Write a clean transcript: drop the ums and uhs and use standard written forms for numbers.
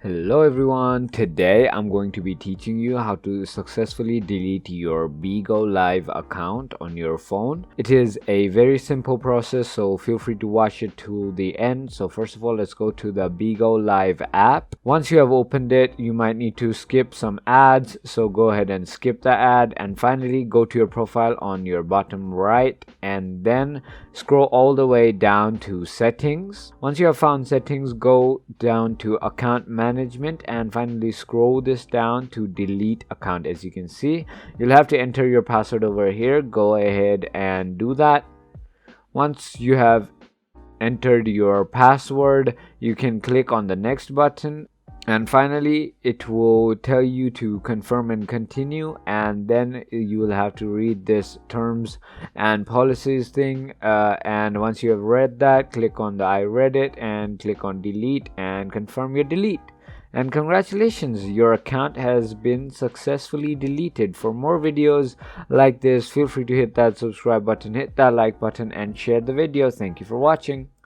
Hello everyone, today I'm going to be teaching you how to successfully delete your Bigo Live account on your phone. It is a very simple process, so feel free to watch it to the end. So first of all, let's go to the Bigo Live app. Once you have opened it, you might need to skip some ads, so go ahead and skip the ad, and finally go to your profile on your bottom right and then scroll all the way down to settings. Once you have found settings, go down to account management and finally scroll this down to delete account. As you can see, you'll have to enter your password over here. Go ahead and do that. Once you have entered your password, you can click on the next button, and finally it will tell you to confirm and continue, and then you will have to read this terms and policies thing, and once you have read that, click on the I read it and click on delete and confirm your delete. And congratulations, your account has been successfully deleted. For more videos like this, feel free to hit that subscribe button, hit that like button, and share the video. Thank you for watching.